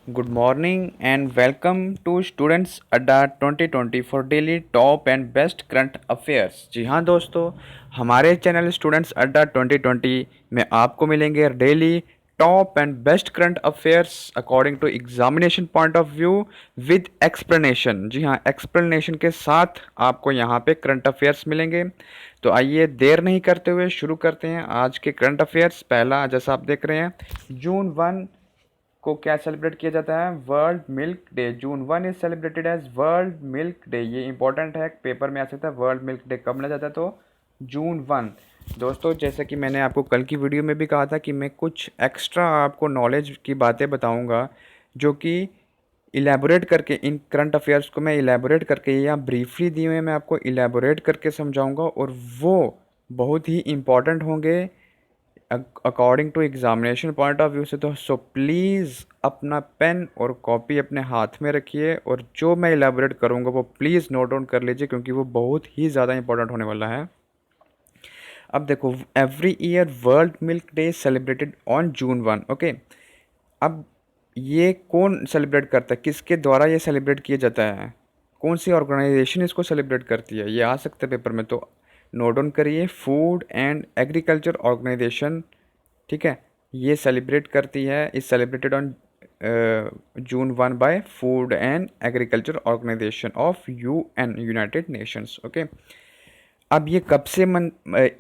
Good morning and welcome to Students Adda 2020 for daily top and best current affairs. जी हाँ दोस्तों, हमारे channel students अड्डा 2020 में आपको मिलेंगे daily top and best current affairs according to examination point of view with explanation. जी हाँ, एक्सप्लेनेशन के साथ आपको यहाँ पे करंट अफेयर्स मिलेंगे। तो आइए देर नहीं करते हुए शुरू करते हैं आज के करंट अफेयर्स। पहला, जैसा आप देख रहे हैं, जून 1 को क्या सेलिब्रेट किया जाता है? World milk day. June 1 is celebrated as world milk day. ये इंपॉर्टेंट है, पेपर में आ सकता है। वर्ल्ड मिल्क डे कब मनाया जाता है? तो जून 1। दोस्तों, जैसे कि मैंने आपको कल की वीडियो में भी कहा था कि मैं कुछ एक्स्ट्रा आपको नॉलेज की बातें बताऊंगा, जो कि इलेबोरेट करके इन करंट अफेयर्स को मैं इलेबोरेट करके या ब्रीफली दिए हुए मैं आपको इलेबोरेट करके समझाऊंगा, और वो बहुत ही इम्पॉर्टेंट होंगे according to examination point of view से। तो सो प्लीज़ अपना पेन और कॉपी अपने हाथ में रखिए, और जो मैं इलेबोरेट करूँगा वो प्लीज़ नोट डाउन कर लीजिए, क्योंकि वो बहुत ही ज़्यादा इंपॉर्टेंट होने वाला है। अब देखो, every year world milk day celebrated on June 1। Okay, अब ये कौन सेलिब्रेट करता है, किसके द्वारा ये सेलिब्रेट किया जाता है, कौन सी ऑर्गेनाइजेशन इसको सेलिब्रेट करती है, ये आ सकता है पेपर में। तो नोट डाउन करिए, फूड एंड एग्रीकल्चर ऑर्गेनाइजेशन, ठीक है, ये सेलिब्रेट करती है, is celebrated on June 1 by food and agriculture organization of UN, united nations. Okay, अब ये कब से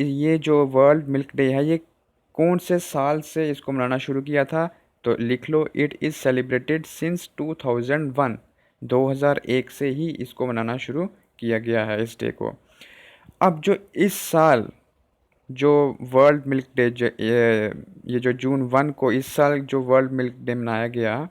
ये जो वर्ल्ड मिल्क डे है, ये कौन से साल से इसको मनाना शुरू किया था? तो लिख लो, इट इज़ सेलिब्रेटेड सिंस 2001। 2001 से ही इसको मनाना शुरू किया गया है इस डे को। अब जो इस साल जो वर्ल्ड मिल्क डे, जो ये जो जून 1 को इस साल जो वर्ल्ड मिल्क डे मनाया गया,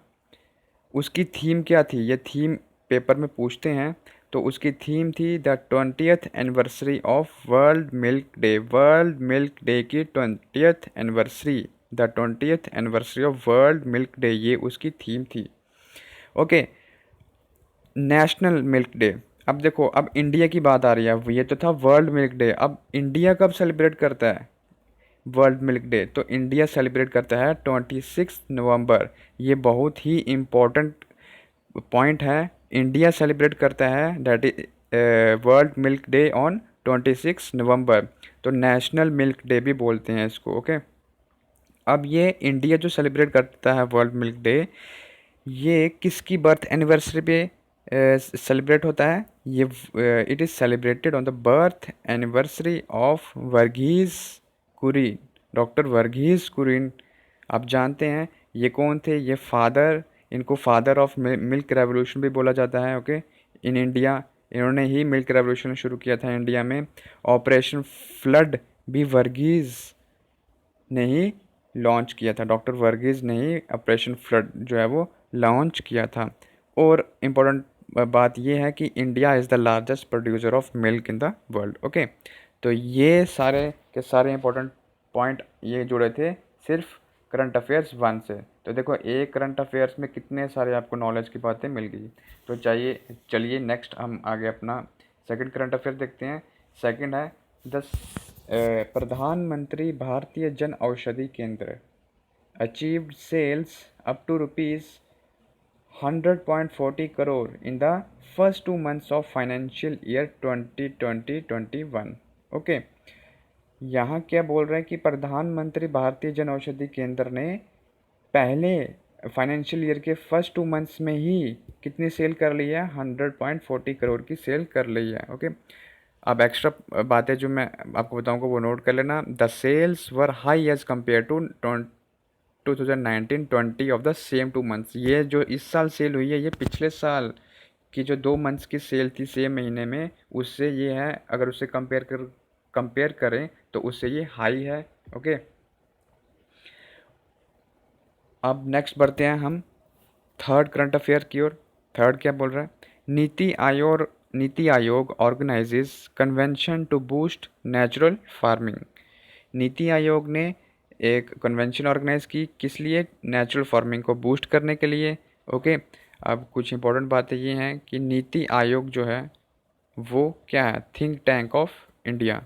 उसकी थीम क्या थी? ये थीम पेपर में पूछते हैं। तो उसकी थीम थी the 20th anniversary of world milk day. World milk day की 20th anniversary, the 20th anniversary of world milk day, ये उसकी थीम थी। Okay, national milk day. अब देखो, अब इंडिया की बात आ रही है। अब ये तो था वर्ल्ड मिल्क डे, अब इंडिया कब सेलिब्रेट करता है वर्ल्ड मिल्क डे? तो इंडिया सेलिब्रेट करता है 26 नवंबर। ये बहुत ही इम्पोर्टेंट पॉइंट है। इंडिया सेलिब्रेट करता है that is world milk day on 26 नवंबर। तो नेशनल मिल्क डे भी बोलते हैं इसको। ओके, अब ये इंडिया जो सेलिब्रेट करता है वर्ल्ड मिल्क डे, ये किसकी बर्थ एनिवर्सरी पे सेलिब्रेट होता है? ये it is celebrated on the birth anniversary of Verghese Kurien. Doctor Verghese Kurien, आप जानते हैं ये कौन थे? ये फादर, इनको फादर ऑफ मिल्क रेवोल्यूशन भी बोला जाता है। ओके, इन इंडिया इन्होंने ही मिल्क रेवोल्यूशन शुरू किया था इंडिया में। ऑपरेशन फ्लड भी वर्गीज़ ने ही लॉन्च किया था। डॉक्टर वर्गीज़ ने ही ऑपरेशन फ्लड जो है वो लॉन्च किया था। और इम्पोर्टेंट बात यह है कि India is the largest producer of milk in the world. Okay, तो ये सारे के सारे इंपॉर्टेंट पॉइंट ये जुड़े थे सिर्फ करंट अफेयर्स 1 से। तो देखो, एक करंट अफेयर्स में कितने सारे आपको नॉलेज की बातें मिल गई। तो चलिए नेक्स्ट हम आगे अपना सेकंड करंट अफेयर देखते हैं। सेकंड है द प्रधानमंत्री भारतीय Jan Aushadhi Kendra achieved sales up to rupees 100.40 crore in the first 2 months of financial year 2020-21। Okay, यहाँ क्या बोल रहे हैं कि प्रधानमंत्री भारतीय जन औषधि केंद्र ने पहले फाइनेंशियल ईयर के फर्स्ट 2 months में ही कितनी सेल कर ली है? 100.40 करोड़ की सेल कर ली है। ओके, अब एक्स्ट्रा बातें जो मैं आपको बताऊंगा वो नोट कर लेना। The sales were high as compared to 2019-20 of the same 2 months। ये जो इस साल सेल हुई है, ये पिछले साल की जो 2 months की सेल थी सेम महीने में, उससे ये है, अगर उससे कंपेयर करें तो उससे ये हाई है। ओके, अब नेक्स्ट बढ़ते हैं हम थर्ड करंट अफेयर की ओर। थर्ड क्या बोल रहा है? NITI Aayog organizes convention to boost natural farming. NITI Aayog ने एक कन्वेंशन ऑर्गेनाइज की, किस लिए? नेचुरल फार्मिंग को बूस्ट करने के लिए। ओके, अब कुछ इंपॉर्टेंट बातें ये हैं कि नीति आयोग जो है वो क्या है? Think tank of India.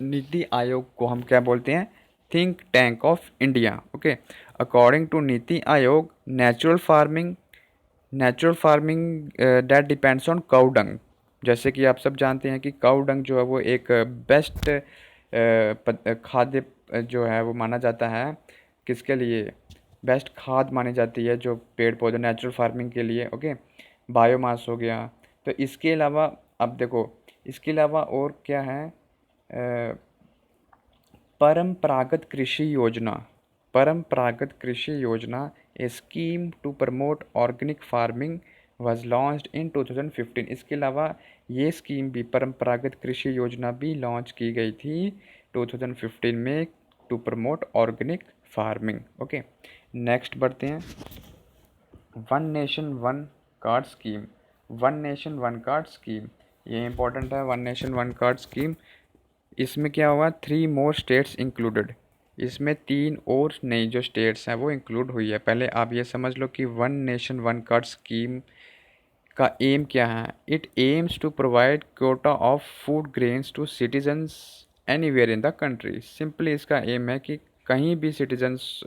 NITI Aayog को हम क्या बोलते हैं? Think tank of India. Okay, according to NITI Aayog natural farming that depends on cow dung. जैसे कि आप सब जानते हैं कि काउ डंग जो है वो एक बेस्ट खाद्य जो है वो माना जाता है, किसके लिए, बेस्ट खाद मानी जाती है जो पेड़ पौधे नेचुरल फार्मिंग के लिए। ओके, बायोमास हो गया। तो इसके अलावा अब देखो, इसके अलावा और क्या है, परंपरागत कृषि योजना। Paramparagat Krishi Yojana, a scheme to promote organic farming was launched in 2015। इसके अलावा ये स्कीम भी, परंपरागत कृषि योजना भी लॉन्च की गई थी 2015 में to promote organic farming. Okay, next बढ़ते हैं। One nation one card scheme. One nation one card scheme, ये इंपॉर्टेंट है। One nation one card scheme, इसमें क्या होगा, 3 मोर स्टेट्स इंक्लूडेड। इसमें 3 और नई जो स्टेट्स हैं वो इंक्लूड हुई है। पहले आप ये समझ लो कि one nation one card scheme का एम क्या है। It aims to provide quota of food grains to citizens anywhere in the country. Simply इसका एम है कि कहीं भी सिटीजन्स,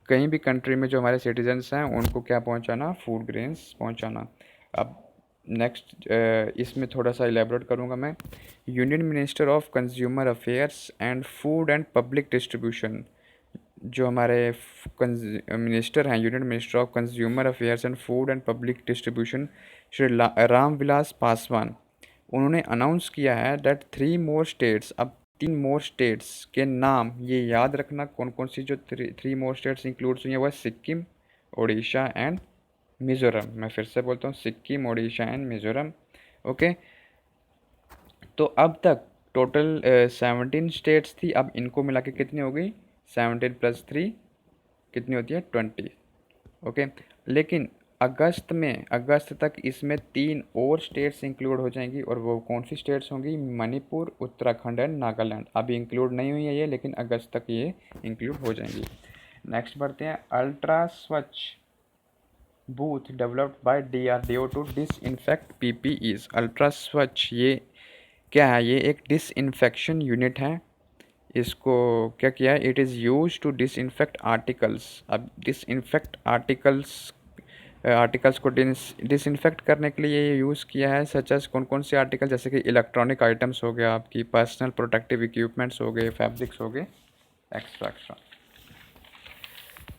कहीं भी कंट्री में जो हमारे सिटीजन्स हैं उनको क्या पहुंचाना, फूड ग्रेन्स पहुंचाना। अब नेक्स्ट इसमें थोड़ा सा इलेबोरेट करूंगा मैं। Union minister of consumer affairs and food and public distribution, जो हमारे मिनिस्टर हैं, union minister of consumer affairs and food and public distribution, Shri Ramvilas Paswan, उन्होंने अनाउंस किया है दैट 3 मोर स्टेट्स, अब 3 मोर स्टेट्स के नाम ये याद रखना कौन कौन सी जो 3 मोर स्टेट्स इंक्लूड्स हुई हैं, वह सिक्किम, उड़ीसा एंड मिज़ोरम। मैं फिर से बोलता हूँ, सिक्किम, उड़ीसा एंड मिज़ोरम। ओके, तो अब तक टोटल 17 स्टेट्स थी, अब इनको मिला के कितनी हो गई, 17 + 3 कितनी होती है, 20। ओके, लेकिन अगस्त तक इसमें 3 और स्टेट्स इंक्लूड हो जाएंगी, और वो कौन सी स्टेट्स होंगी, मणिपुर, उत्तराखंड एंड नागालैंड। अभी इंक्लूड नहीं हुई है ये, लेकिन अगस्त तक ये इंक्लूड हो जाएंगी। नेक्स्ट बढ़ते हैं। Ultra Swachh booth developed by DRDO to disinfect PPEs। Ultra Swachh ये क्या है, ये एक डिसइंफेक्शन यूनिट है। इसको क्या किया है, it is use to disinfect articles. अब डिसइंफेक्ट आर्टिकल्स को डिसइंफेक्ट करने के लिए ये यूज़ किया है। सच एज कौन कौन से आर्टिकल, जैसे कि इलेक्ट्रॉनिक आइटम्स हो गया, आपकी पर्सनल प्रोटेक्टिव इक्विपमेंट्स हो गए, फैब्रिक्स हो गए, एक्स्ट्रा।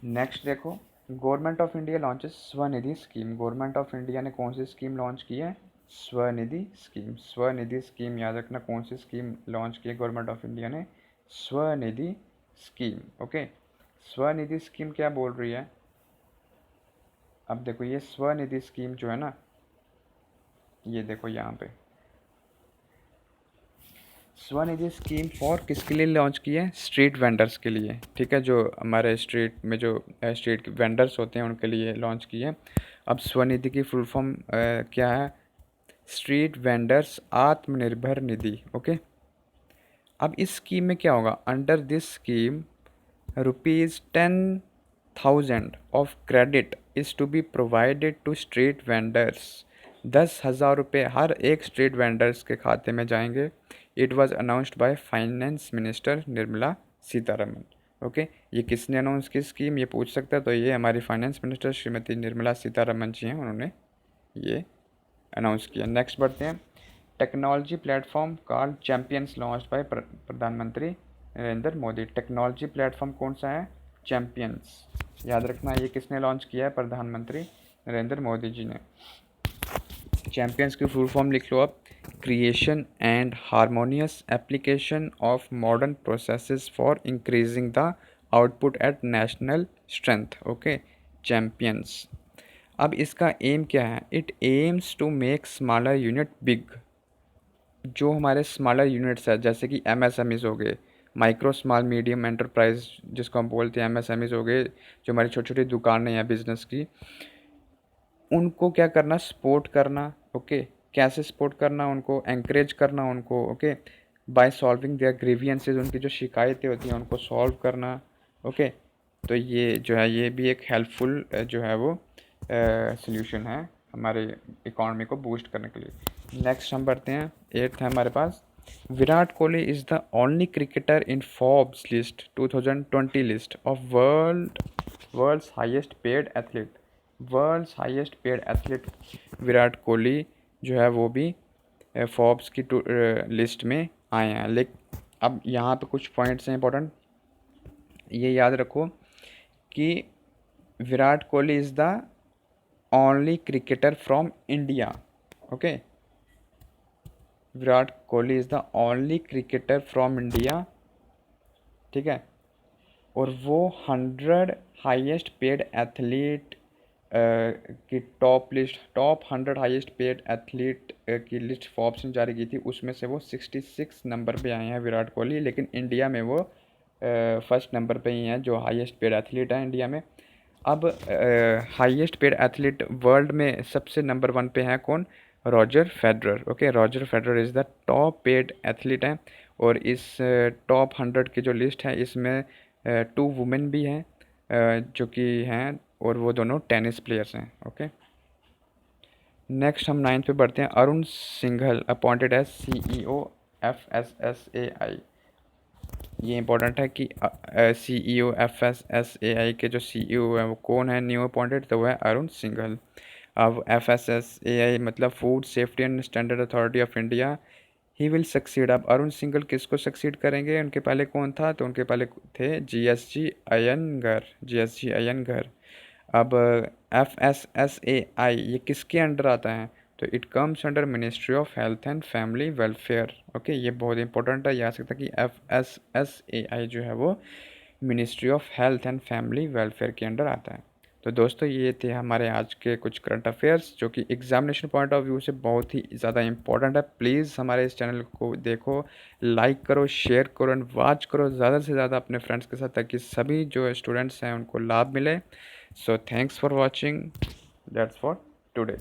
नेक्स्ट देखो, government of India launches Svanidhi scheme. Government of India ने कौन सी स्कीम लॉन्च की है, स्वनिधि स्कीम। स्वनिधि स्कीम याद रखना, कौन सी स्कीम लॉन्च की है गवर्नमेंट ऑफ इंडिया ने, Svanidhi scheme. Okay, Svanidhi scheme क्या बोल रही है, अब देखो ये स्वनिधि स्कीम जो है ना, ये देखो यहाँ पे स्वनिधि स्कीम फॉर किसके लिए लॉन्च की है, स्ट्रीट वेंडर्स के लिए। ठीक है, जो हमारे स्ट्रीट में जो स्ट्रीट वेंडर्स होते हैं उनके लिए लॉन्च की है। अब स्वनिधि की फुल फॉर्म क्या है, street vendors Atmanirbhar Nidhi. Okay, अब इस स्कीम में क्या होगा, under this scheme ₹10,000 of credit is to be provided to street vendors. 10,000 रुपये हर एक स्ट्रीट वेंडर्स के खाते में जाएंगे। It was announced by finance minister Nirmala Sitharaman. Okay, ये किसने अनाउंस की स्कीम, ये पूछ सकता है, तो ये हमारी फाइनेंस मिनिस्टर श्रीमती निर्मला सीतारमन जी हैं, उन्होंने ये अनाउंस किया। नेक्स्ट बढ़ते हैं। Technology platform called champions launched by प्रधानमंत्री नरेंद्र मोदी। टेक्नोलॉजी प्लेटफॉर्म कौन सा है, चैम्पियंस। याद रखना ये किसने लॉन्च किया है, प्रधानमंत्री नरेंद्र मोदी जी ने। चैम्पियंस की फुल फॉर्म लिख लो आप, creation and harmonious application of modern processes for increasing the output at national strength. Okay, champions. अब इसका एम क्या है, it aims to make smaller unit big. जो हमारे स्मॉलर यूनिट्स है, जैसे कि MSMEs हो गए, माइक्रो स्मॉल मीडियम एंटरप्राइज जिसको हम बोलते हैं, MSMEs हो गए, जो हमारी छोटी छोटी दुकानें हैं बिजनेस की, उनको क्या करना, सपोर्ट करना। ओके, कैसे सपोर्ट करना, उनको एंकरेज करना उनको। Okay, by solving there grievances, उनकी जो शिकायतें होती हैं उनको सॉल्व करना। ओके, तो ये जो है ये भी एक हेल्पफुल जो है वो सॉल्यूशन है हमारे इकॉनमी को बूस्ट करने के लिए। नेक्स्ट हम बढ़ते हैं, 8th है हमारे पास, Virat Kohli is the only cricketer in Forbes list 2020 list of world's highest paid athlete Virat Kohli जो है वो भी फोर्ब्स की लिस्ट में आए हैं। लेकिन अब यहाँ पे कुछ पॉइंट्स हैं इंपॉर्टेंट, ये याद रखो कि Virat Kohli is the only cricketer from India. Okay, Virat Kohli is the only cricketer from India, ठीक है। और वो 100 हाईएस्ट पेड एथलीट की टॉप 100 हाईएस्ट पेड एथलीट की लिस्ट फोर्ब्स ने जारी की थी, उसमें से वो 66 नंबर पे आए हैं विराट कोहली। लेकिन इंडिया में वो फर्स्ट नंबर पे ही हैं जो हाईएस्ट पेड एथलीट हैं इंडिया में। अब हाईएस्ट पेड एथलीट वर्ल्ड में सबसे नंबर 1 पे हैं कौन? Roger Federer. Okay, Roger Federer is the top paid athlete हैं। और इस टॉप 100 की जो लिस्ट है इसमें 2 वुमेन भी हैं जो कि हैं, और वो दोनों टेनिस प्लेयर्स हैं। ओके, नेक्स्ट हम 9th पे बढ़ते हैं। Arun Singhal appointed as CEO FSSAI। ये इंपॉर्टेंट है कि CEO FSSAI के जो CEO हैं वो कौन है न्यू अपॉइंटेड, तो वो है अरुण सिंघल। अब FSSAI मतलब food safety and standard authority of India, he will succeed. अब अरुण सिंघल किसको सक्सीड करेंगे? उनके पहले कौन था? तो उनके पहले थे GSG अयंगर। अब FSSAI ये किसके अंडर आता है? तो it comes under ministry of health and family welfare. Okay, ये बहुत इंपॉर्टेंट है, याद सकता कि FSSAI जो है वो ministry of health and family welfare के अंडर आता है। तो दोस्तों ये थे हमारे आज के कुछ करंट अफेयर्स जो कि एग्जामिनेशन पॉइंट ऑफ व्यू से बहुत ही ज़्यादा इंपॉर्टेंट है। प्लीज़ हमारे इस चैनल को देखो, लाइक करो, शेयर करो एंड वॉच करो ज़्यादा से ज़्यादा अपने फ्रेंड्स के साथ, ताकि सभी जो स्टूडेंट्स हैं उनको लाभ मिले। So thanks for watching, that's for today.